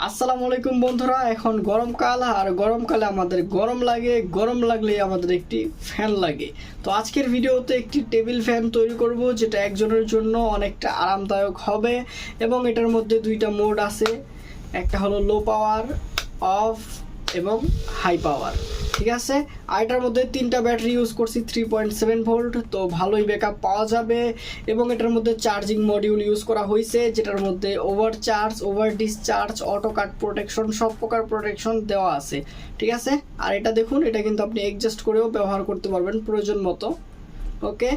আসসালামু আলাইকুম বন্ধুরা। এখন গরমকাল, আর গরমকালে আমাদের গরম লাগে, গরম লাগলেই আমাদের একটি ফ্যান লাগে। তো আজকের ভিডিওতে একটি টেবিল ফ্যান তৈরি করব, যেটা একজনের জন্য অনেকটা আরামদায়ক হবে এবং এটার মধ্যে দুইটা মোড আছে, একটা হলো লো পাওয়ার, অফ এবং হাই পাওয়ার। ঠিক আছে, আর এটার মধ্যে তিনটা ব্যাটারি ইউজ করছি 3.7 ভোল্ট, তো ভালোই ব্যাকআপ পাওয়া যাবে। এবং এটার মধ্যে চার্জিং মডিউল ইউজ করা হয়েছে, যেটার মধ্যে over charge, over discharge, auto cut protection, সব প্রকার প্রোটেকশন দেওয়া আছে। ঠিক আছে, আর এটা দেখুন, এটা কিন্তু আপনি অ্যাডজাস্ট করেও ব্যবহার করতে পারবেন প্রয়োজন মতো। ওকে,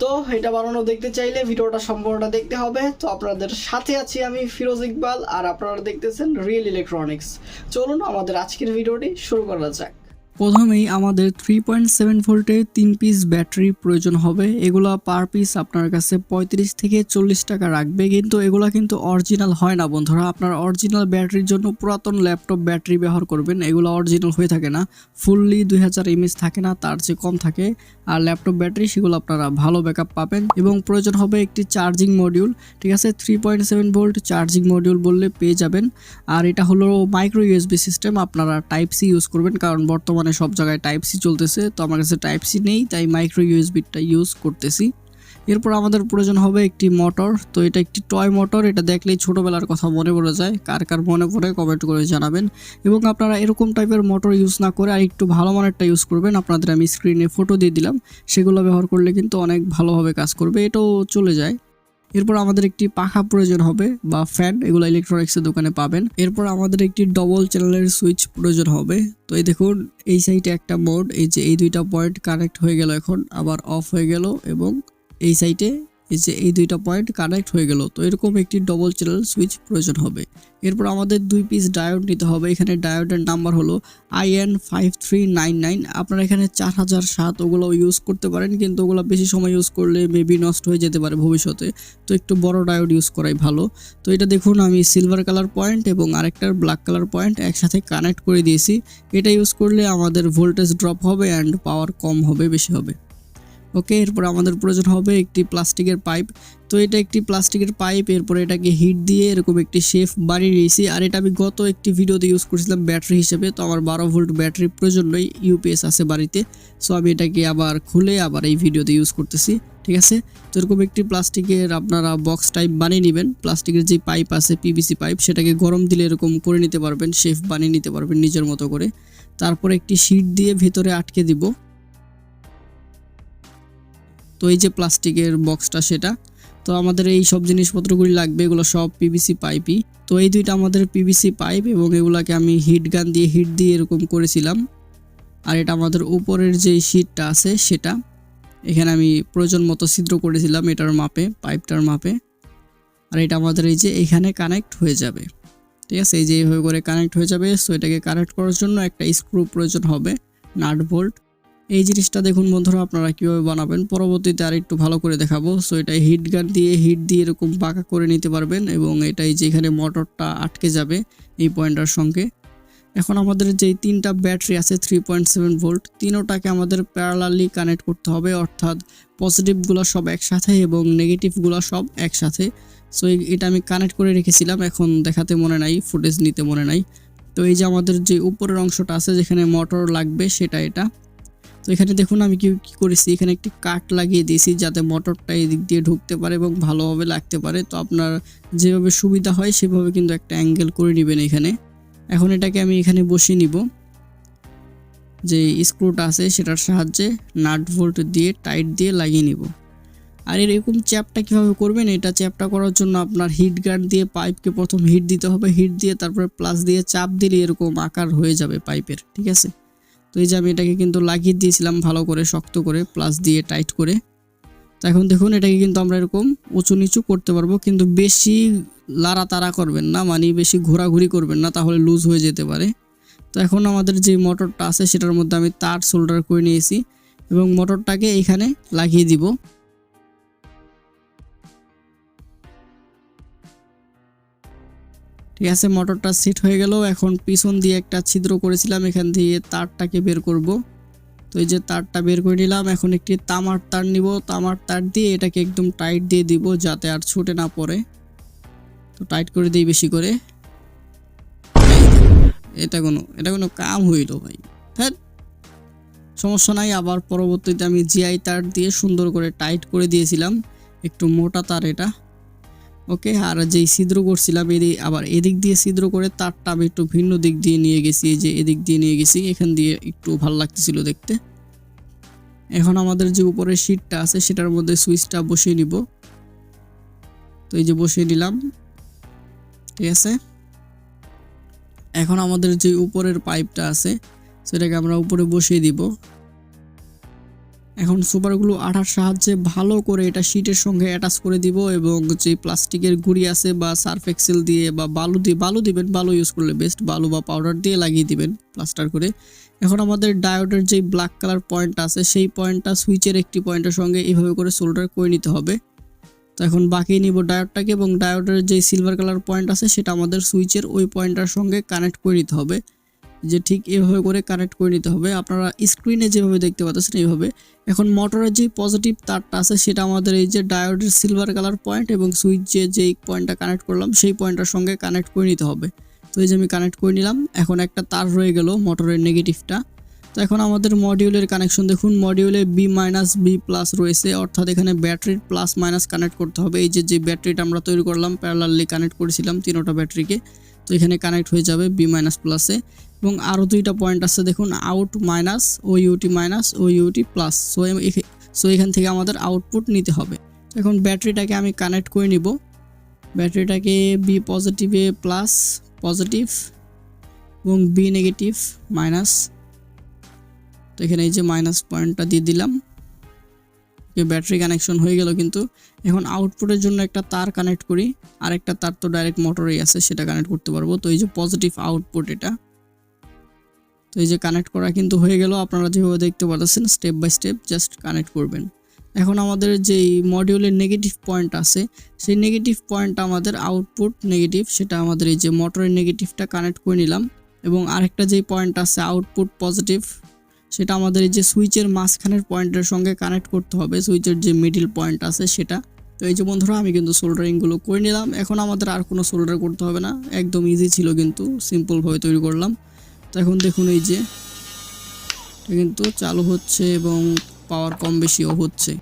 তো এটা বানানো দেখতে চাইলে ভিডিওটা সম্পূর্ণটা দেখতে হবে। তো আপনাদের সাথে আছি আমি ফিরোজ ইকবাল, আর আপনারা দেখতেছেন রিয়েল ইলেকট্রনিক্স। চলুন আমাদের আজকের ভিডিওটি শুরু করা যাক। প্রথমেই আমাদের 3.7 ভোল্টের 3 পিস ব্যাটারি প্রয়োজন হবে। এগুলা পার পিস আপনার কাছে 35 থেকে 40 টাকা রাখবে, কিন্তু এগুলা কিন্তু অরিজিনাল হয় না বন্ধুরা। আপনার অরিজিনাল ব্যাটারির জন্য পুরাতন ল্যাপটপ ব্যাটারি ব্যবহার করবেন, এগুলো অরিজিনাল হয়ে থাকে না, ফুললি 2000 এমএএইচ থাকে না, তার চেয়ে কম থাকে। আর ল্যাপটপ ব্যাটারি সেগুলো আপনারা ভালো ব্যাকআপ পাবেন। এবং প্রয়োজন হবে একটি চার্জিং মডিউল। ঠিক আছে, 3.7 ভোল্ট চার্জিং মডিউল বললে পেয়ে যাবেন। আর এটা হলো মাইক্রো ইউএসবি সিস্টেম, আপনারা টাইপ সি ইউজ করবেন, কারণ বর্তমানে সব জায়গায় টাইপ সি চলতেছে। তো আমার কাছে টাইপ সি নেই, তাই মাইক্রো ইউএসবিটা ইউজ করতেছি। এরপর আমাদের প্রয়োজন হবে একটি মোটর। তো এটা একটি টয় মোটর, এটা দেখলেই ছোটোবেলার কথা মনে পড়ে যায়। কার কার মনে পড়ে কমেন্ট করে জানাবেন। এবং আপনারা এরকম টাইপের মোটর ইউজ না করে আর একটু ভালো মানেরটা ইউজ করবেন। আপনাদের আমি স্ক্রিনে ফটো দিয়ে দিলাম, সেগুলো ব্যবহার করলে কিন্তু অনেক ভালোভাবে কাজ করবে, এটাও চলে যায়। এরপর আমাদের একটি পাখা প্রয়োজন হবে বা ফ্যান, এগুলো ইলেকট্রনিক্সের দোকানে পাবেন। এরপর আমাদের একটি ডবল চ্যানেলের সুইচ প্রয়োজন হবে। তো এই দেখুন, এই সাইডে একটা মোড, এই যে এই দুইটা পয়েন্ট কানেক্ট হয়ে গেল, এখন আবার অফ হয়ে গেল, এবং এই সাইডে এই যে এই দুইটা পয়েন্ট কানেক্ট হয়ে গেল। তো এরকম একটি ডবল চ্যানেল সুইচ প্রয়োজন হবে। এরপর আমাদের 2 পিস ডায়োড নিতে হবে। এখানে ডায়োডের নাম্বার হলো IN5399। আপনারা এখানে 4007 ওগুলো ইউজ করতে পারেন, কিন্তু ওগুলো বেশি সময় ইউজ করলে মেবি নষ্ট হয়ে যেতে পারে ভবিষ্যতে। তো একটু বড় ডায়োড ইউজ করাই ভালো। তো এটা দেখুন, আমি সিলভার কালার পয়েন্ট এবং আরেকটার ব্ল্যাক কালার পয়েন্ট একসাথে কানেক্ট করে দিয়েছি। এটা ইউজ করলে আমাদের ভোল্টেজ ড্রপ হবে অ্যান্ড পাওয়ার কম হবে, বেশি হবে। ওকে, এরপর আমাদের প্রয়োজন হবে একটি প্লাস্টিকের পাইপ। তো এটা একটি প্লাস্টিকের পাইপ, এরপর এটাকে হিট দিয়ে এরকম একটি শেফ বানিয়ে নিয়েছি। আর এটা আমি গত একটি ভিডিওতে ইউজ করেছিলাম ব্যাটারি হিসেবে। তো আমার 12 ভোল্ট ব্যাটারি প্রয়োজন নয়, ইউপিএস আছে বাড়িতে। সো আমি এটাকে আবার খুলে আবার এই ভিডিওতে ইউজ করতেছি। ঠিক আছে, তো এরকম একটি প্লাস্টিকের আপনারা বক্স টাইপ বানিয়ে নেবেন। প্লাস্টিকের যে পাইপ আছে, পিভিসি পাইপ, সেটাকে গরম দিলে এরকম করে নিতে পারবেন, শেফ বানিয়ে নিতে পারবেন নিজের মতো করে। তারপর একটি শিট দিয়ে ভেতরে আটকে দিব। তো এই যে প্লাস্টিকের বক্সটা, সেটা তো আমাদের এই সব জিনিসপত্রগুলি লাগবে, এগুলো সব পিভিসি পাইপই। তো এই দুইটা আমাদের পিভিসি পাইপ, এবং এগুলাকে আমি হিট গান দিয়ে হিট দিয়ে এরকম করেছিলাম। আর এটা আমাদের উপরের যে শীটটা আছে সেটা, এখানে আমি প্রয়োজন মতো ছিদ্র করেছিলাম এটার মাপে, পাইপটার মাপে। আর এটা আমাদের এই যে এখানে কানেক্ট হয়ে যাবে। ঠিক আছে, এই যে এইভাবে করে কানেক্ট হয়ে যাবে। সো এটাকে কানেক্ট করার জন্য একটা স্ক্রু প্রয়োজন হবে, নাট বোল্ট। এই জিনিসটা দেখুন বন্ধুরা, আপনারা কীভাবে বানাবেন পরবর্তীতে আর একটু ভালো করে দেখাবো। সো এটা হিট গান দিয়ে হিট দিয়ে এরকম বাঁকা করে নিতে পারবেন, এবং এটাই যেখানে মোটরটা আটকে যাবে এই পয়েন্টার সঙ্গে। এখন আমাদের যেই তিনটা ব্যাটারি আছে 3.7 ভোল্ট, তিনোটাকে আমাদের প্যারালালি কানেক্ট করতে হবে, অর্থাৎ পজিটিভগুলো সব একসাথে এবং নেগেটিভগুলো সব একসাথে। সো এটা আমি কানেক্ট করে রেখেছিলাম, এখন দেখাতে মনে নাই, ফুটেজ নিতে মনে নাই। তো এই যে আমাদের যে উপরের অংশটা আছে যেখানে মোটর লাগবে, সেটা এটা। তো এখানে দেখুন আমি কি করেছি, এখানে একটি কাট লাগিয়ে দিয়েছি যাতে মোটরটা এদিক দিয়ে ঢুকতে পারে এবং ভালোভাবে লাগতে পারে। তো আপনার যেভাবে সুবিধা হয় সেভাবে কিন্তু একটা অ্যাঙ্গেল করে নেবেন এখানে। এখন এটাকে আমি এখানে বসিয়ে নিব, যে স্ক্রুটা আছে সেটার সাহায্যে নাট ভোল্ট দিয়ে টাইট দিয়ে লাগিয়ে নিব। আর এরকম চ্যাপটা কীভাবে করবেন, এটা চ্যাপটা করার জন্য আপনার হিট গান দিয়ে পাইপকে প্রথম হিট দিতে হবে, হিট দিয়ে তারপরে প্লাস দিয়ে চাপ দিলে এরকম আকার হয়ে যাবে পাইপের। ঠিক আছে, তো এই যে আমি এটাকে কিন্তু লাগিয়ে দিয়েছিলাম ভালো করে, শক্ত করে, প্লাস দিয়ে টাইট করে। তো এখন দেখুন, এটাকে কিন্তু আমরা এরকম উঁচু নিচু করতে পারবো, কিন্তু বেশি লাড়াতাড়া করবেন না, মানে বেশি ঘোরাঘুরি করবেন না, তাহলে লুজ হয়ে যেতে পারে। তো এখন আমাদের যে মোটরটা আছে সেটার মধ্যে আমি তার সোল্ডার করে নিয়েছি, এবং মোটরটাকে এইখানে লাগিয়ে দিব। ঠিক আছে, মোটরটা সেট হয়ে গেল। এখন পিছন দিয়ে একটা ছিদ্র করেছিলাম, এখান দিয়ে তারটাকে বের করব। তো এই যে তারটা বের করে নিলাম। এখন একটি তামার তার নিব, তামার তার দিয়ে এটাকে একদম টাইট দিয়ে দিব যাতে আর ছুটে না পড়ে। তো টাইট করে দিই বেশি করে। এটা কোনো কাম হইল ভাই। হ্যাঁ, সমস্যা নাই। আবার পরবর্তীতে আমি জিআই তার দিয়ে সুন্দর করে টাইট করে দিয়েছিলাম, একটু মোটা তার এটা। ওকে, আর যেই ছিদ্র করছিলাম আবার এদিক দিয়ে ছিদ্র করে তারটা আমি একটু ভিন্ন দিক দিয়ে নিয়ে গেছি, এই যে এদিক দিয়ে নিয়ে গেছি, এখান দিয়ে একটু ভালো লাগতেছিল দেখতে। এখন আমাদের যে উপরের শীটটা আছে সেটার মধ্যে সুইচটা বসিয়ে নিব। তো এই যে বসিয়ে নিলাম, ঠিক আছে। এখন আমাদের যে উপরের পাইপটা আছে সেটাকে আমরা উপরে বসিয়ে দিব। এখন সুপারগুলো আঠার সাহায্যে ভালো করে এটা শীটের সঙ্গে অ্যাটাচ করে দিব, এবং যে প্লাস্টিকের গুঁড়ি আছে বা সার্ফ এক্সেল দিয়ে বা বালু দিবেন, বালু ইউজ করলে বেস্ট, বালু বা পাউডার দিয়ে লাগিয়ে দিবেন প্লাস্টার করে। এখন আমাদের ডায়োডের যে ব্ল্যাক কালার পয়েন্ট আছে সেই পয়েন্টটা সুইচের একটি পয়েন্টের সঙ্গে এইভাবে করে সোল্ডার করে নিতে হবে। তো এখন বাকি নিব ডায়োডটাকে, এবং ডায়োডের যে সিলভার কালার পয়েন্ট আছে সেটা আমাদের সুইচের ওই পয়েন্টটার সঙ্গে কানেক্ট করে নিতে হবে, যে ঠিক এভাবে করে কানেক্ট করে নিতে হবে। আপনারা স্ক্রিনে যেভাবে দেখতে পাচ্ছেন এইভাবে। এখন মোটরের যে পজিটিভ তারটা আছে সেটা আমাদের এই যে ডায়োডের সিলভার কালার পয়েন্ট এবং সুইচে যেই পয়েন্টটা কানেক্ট করলাম সেই পয়েন্টটার সঙ্গে কানেক্ট করে নিতে হবে। তো এই যে আমি কানেক্ট করে নিলাম। এখন একটা তার রয়ে গেল মোটরের নেগেটিভটা। তো এখন আমাদের মডিউলের কানেকশন দেখুন, মডিউলে বি মাইনাস বি প্লাস রয়েছে, অর্থাৎ এখানে ব্যাটারির প্লাস মাইনাস কানেক্ট করতে হবে। এই যে ব্যাটারিটা আমরা তৈরি করলাম প্যারালালি কানেক্ট করেছিলাম তিনটা ব্যাটারিকে, তো এখানে কানেক্ট হয়ে যাবে বি মাইনাস প্লাসে। এবং আরও দুইটা পয়েন্ট আছে দেখুন, out minus O U T minus O U T plus. So এখান থেকে আমাদের আউটপুট নিতে হবে। এখন ব্যাটারিটাকে আমি কানেক্ট করে নিব, ব্যাটারিটাকে বি পজিটিভে প্লাস পজিটিভ এবং বি নেগেটিভ মাইনাস। তো এখানে এই যে মাইনাস পয়েন্টটা দিয়ে দিলাম, ব্যাটারি কানেকশন হয়ে গেল। কিন্তু এখন আউটপুটের জন্য একটা তার কানেক্ট করি, আর একটা তার তো ডাইরেক্ট মোটরেই আছে সেটা কানেক্ট করতে পারবো। তো এই যে পজিটিভ আউটপুট এটা, তো এই যে কানেক্ট করা কিন্তু হয়ে গেল। আপনারা যেভাবে দেখতে পাচ্ছেন step by step just connect করবেন। এখন আমাদের যেই মডিউলের নেগেটিভ পয়েন্ট আছে সেই নেগেটিভ পয়েন্টটা আমাদের আউটপুট নেগেটিভ, সেটা আমাদের এই যে মোটরের নেগেটিভটা কানেক্ট করে নিলাম। এবং আরেকটা যেই পয়েন্ট আছে আউটপুট পজিটিভ, সেটা আমাদের এই যে সুইচের মাঝখানের পয়েন্টের সঙ্গে কানেক্ট করতে হবে, সুইচের যে মিডল পয়েন্ট আছে সেটা। তো এই যে বন্ধুরা আমি কিন্তু সোল্ডারিংগুলো করে নিলাম। এখন আমাদের আর কোনো সোল্ডার করতে হবে না, একদম ইজি ছিল, কিন্তু সিম্পলভাবে তৈরি করলাম। তো এখন দেখুন এই যে কিন্তু চালু হচ্ছে এবং পাওয়ার কম বেশিও হচ্ছে।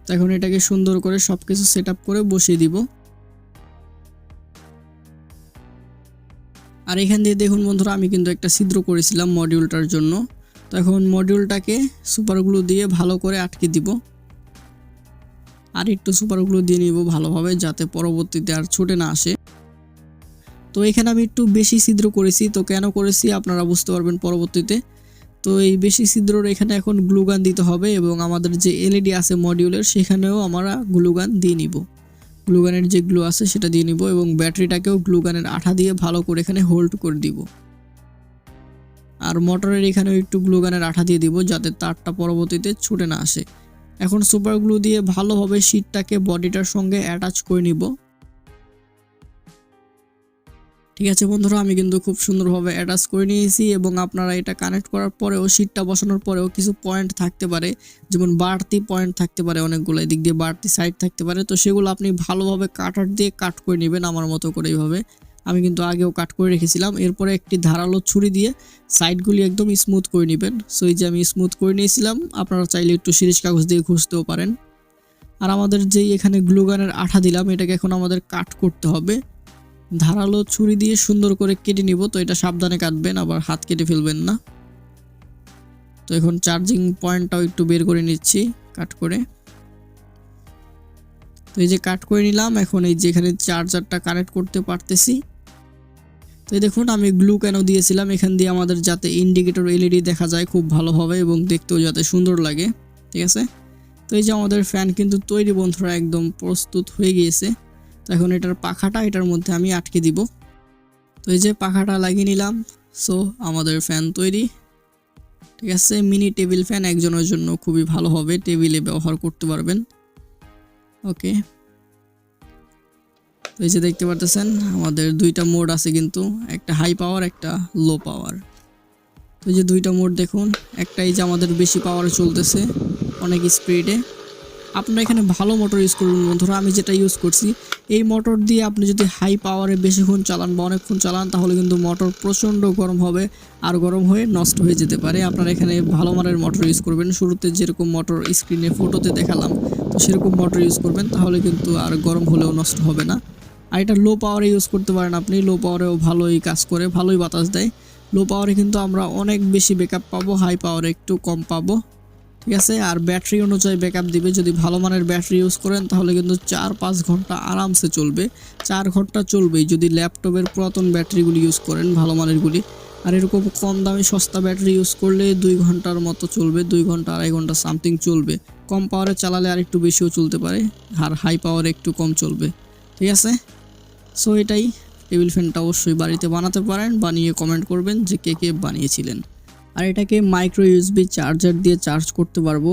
তো এখন এটাকে সুন্দর করে সব কিছু সেট আপ করে বসিয়ে দিব। আর এখান দিয়ে দেখুন বন্ধুরা আমি কিন্তু একটা ছিদ্র করেছিলাম মডিউলটার জন্য। তো এখন মডিউলটাকে সুপারগুলো দিয়ে ভালো করে আটকে দিব, আর একটু সুপারগুলো দিয়ে নিব ভালোভাবে, যাতে পরবর্তীতে আর ছুটে না আসে। তো এখানে আমি একটু বেশি ছিদ্র করেছি, তো কেন করেছি আপনারা বুঝতে পারবেন পরবর্তীতে। তো এই বেশি ছিদ্রর এখানে এখন গ্লুগান দিতে হবে, এবং আমাদের যে এলইডি আছে মডিউলের সেখানেও আমরা গ্লুগান দিয়ে নিব, গ্লুগানের যে গ্লু আছে সেটা দিয়ে নিব, এবং ব্যাটারিটাকেও গ্লুগানের আঠা দিয়ে ভালো করে এখানে হোল্ড করে দিব। আর মোটরের এখানেও একটু গ্লুগানের আঠা দিয়ে দিব, যাতে তারটা পরবর্তীতে ছুটে না আসে। এখন সুপার গ্লু দিয়ে ভালোভাবে শীটটাকে বডিটার সঙ্গে অ্যাটাচ করে নিব। ঠিক আছে বন্ধুরা, আমি কিন্তু খুব সুন্দরভাবে অ্যাটাচ করে নিয়েছি। এবং আপনারা এটা কানেক্ট করার পরেও, শীটটা বসানোর পরেও কিছু পয়েন্ট থাকতে পারে, যেমন বাড়তি পয়েন্ট থাকতে পারে অনেকগুলো, এদিক দিয়ে বাড়তি সাইড থাকতে পারে। তো সেগুলো আপনি ভালোভাবে কাটার দিয়ে কাট করে নেবেন আমার মতো করে। এইভাবে আমি কিন্তু আগেও কাট করে রেখেছিলাম। এরপরে একটি ধারালো ছুরি দিয়ে সাইডগুলি একদম স্মুথ করে নেবেন। সো এই যে আমি স্মুথ করে নিয়েছিলাম, আপনারা চাইলে একটু সিরিজ কাগজ দিয়ে ঘষতেও পারেন। আর আমাদের যেই এখানে গ্লুগানের আঠা দিলাম এটাকে এখন আমাদের কাট করতে হবে, ধারালো ছুরি দিয়ে সুন্দর করে কেটে নিব। তো এটা সাবধানে কাটবেন, আবার হাত কেটে ফেলবেন না। তো এখন চার্জিং পয়েন্টটাও একটু বের করে নিচ্ছি কাট করে। তো এই যে কাট করে নিলাম, এখন এই যে এখানে চার্জারটা কানেক্ট করতে পারতেছি। তো দেখুন আমি গ্লু কেন দিয়েছিলাম, এখান দিয়ে আমাদের যাতে ইন্ডিকেটর এলইডি দেখা যায় খুব ভালোভাবে, এবং দেখতেও যাতে সুন্দর লাগে। ঠিক আছে, তো এই যে আমাদের ফ্যান কিন্তু তৈরি বন্ধুরা, একদম প্রস্তুত হয়ে গিয়েছে। তো এখন এটার পাখাটা এটার মধ্যে আমি আটকে দিব। তো এই যে পাখাটা লাগিয়ে নিলাম। সো আমাদের ফ্যান তৈরি। ঠিক আছে, মিনি টেবিল ফ্যান একজনের জন্য খুবই ভালো হবে, টেবিলে ব্যবহার করতে পারবেন। ওকে, তো এই যে দেখতে পারতেছেন আমাদের দুইটা মোড আছে কিন্তু, একটা হাই পাওয়ার একটা লো পাওয়ার। তো এই যে দুইটা মোড দেখুন, একটা এই যে আমাদের বেশি পাওয়ারে চলতেছে অনেক স্পিডে, আপনারা এখানে ভালো মোটর ইউজ করবেন বন্ধুরা। আমি যেটা ইউজ করছি এই মোটর দিয়ে আপনি যদি হাই পাওয়ারে বেশিক্ষণ চালান বা অনেকক্ষণ চালান তাহলে কিন্তু মোটর প্রচণ্ড গরম হবে আর গরম হয়ে নষ্ট হয়ে যেতে পারে। আপনারা এখানে ভালো মানের মোটর ইউজ করবেন, শুরুতে যেরকম মোটর স্ক্রিনে ফটোতে দেখালাম তো সেরকম মোটর ইউজ করবেন, তাহলে কিন্তু আর গরম হলেও নষ্ট হবে না। আর এটা লো পাওয়ারে ইউজ করতে পারেন আপনি, লো পাওয়ারেও ভালোই কাজ করে, ভালোই বাতাস দেয়। লো পাওয়ারে কিন্তু আমরা অনেক বেশি ব্যাকআপ পাবো, হাই পাওয়ারে একটু কম পাবো, ঠিক আছে। আর ব্যাটারি অনুযায়ী ব্যাকআপ দিবে, যদি ভালো মানের ব্যাটারি ইউজ করেন তাহলে কিন্তু 4-5 ঘন্টা আরামসে চলবে, 4 ঘন্টা চলবেই যদি ল্যাপটপের পুরাতন ব্যাটারিগুলি ইউজ করেন ভালো মানেরগুলি। আর এরকম কম দামি সস্তা ব্যাটারি ইউজ করলে 2 ঘন্টার মতো চলবে, 2 ঘন্টা 2.5 ঘন্টা সামথিং চলবে। কম পাওয়ারে চালালে আর একটু বেশিও চলতে পারে, আর হাই পাওয়ারে একটু কম চলবে, ঠিক আছে। সো এটাই, টেবিল ফ্যানটা অবশ্যই বাড়িতে বানাতে পারেন, বানিয়ে কমেন্ট করবেন যে কে কে বানিয়েছিলেন। আর এটাকে মাইক্রো ইউএসবি চার্জার দিয়ে চার্জ করতে পারবো,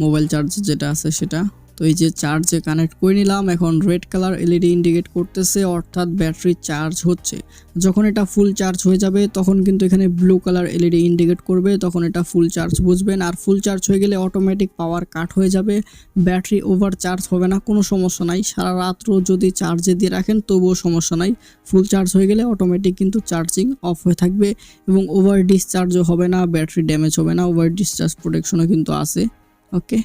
মোবাইল চার্জার যেটা আছে সেটা। তো এই যে চার্জে কানেক্ট করে নিলাম, এখন রেড কালার এলইডি ইন্ডিকেট করতেছে, অর্থাৎ ব্যাটারি চার্জ হচ্ছে। যখন এটা ফুল চার্জ হয়ে যাবে তখন কিন্তু এখানে ব্লু কালার এলইডি ইন্ডিকেট করবে, তখন এটা ফুল চার্জ বুঝবেন। আর ফুল চার্জ হয়ে গেলে অটোমেটিক পাওয়ার কাট হয়ে যাবে, ব্যাটারি ওভার চার্জ হবে না, কোনো সমস্যা নাই। সারা রাতও যদি চার্জে দিয়ে রাখেন তবুও সমস্যা নাই, ফুল চার্জ হয়ে গেলে অটোমেটিক কিন্তু চার্জিং অফ হয়ে থাকবে এবং ওভার ডিসচার্জও হবে না, ব্যাটারি ড্যামেজ হবে না, ওভার ডিসচার্জ প্রোটেকশনও কিন্তু আছে। ওকে,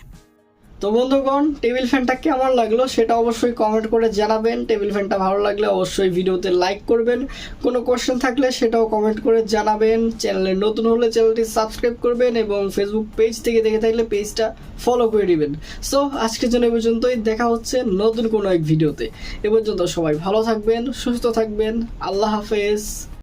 তো বন্ধুগণ, টেবিল ফ্যানটা কেমন লাগলো সেটা অবশ্যই কমেন্ট করে জানাবেন। টেবিল ফ্যানটা ভালো লাগলে অবশ্যই ভিডিওতে লাইক করবেন, কোনো কোশ্চেন থাকলে সেটাও কমেন্ট করে জানাবেন। চ্যানেলে নতুন হলে চ্যানেলটি সাবস্ক্রাইব করবেন এবং ফেসবুক পেজ থেকে দেখে থাকলে পেজটা ফলো করে দিবেন। সো আজকের জন্য এ পর্যন্তই, দেখা হচ্ছে নতুন কোনো এক ভিডিওতে। এ পর্যন্ত সবাই ভালো থাকবেন, সুস্থ থাকবেন, আল্লাহ হাফেজ।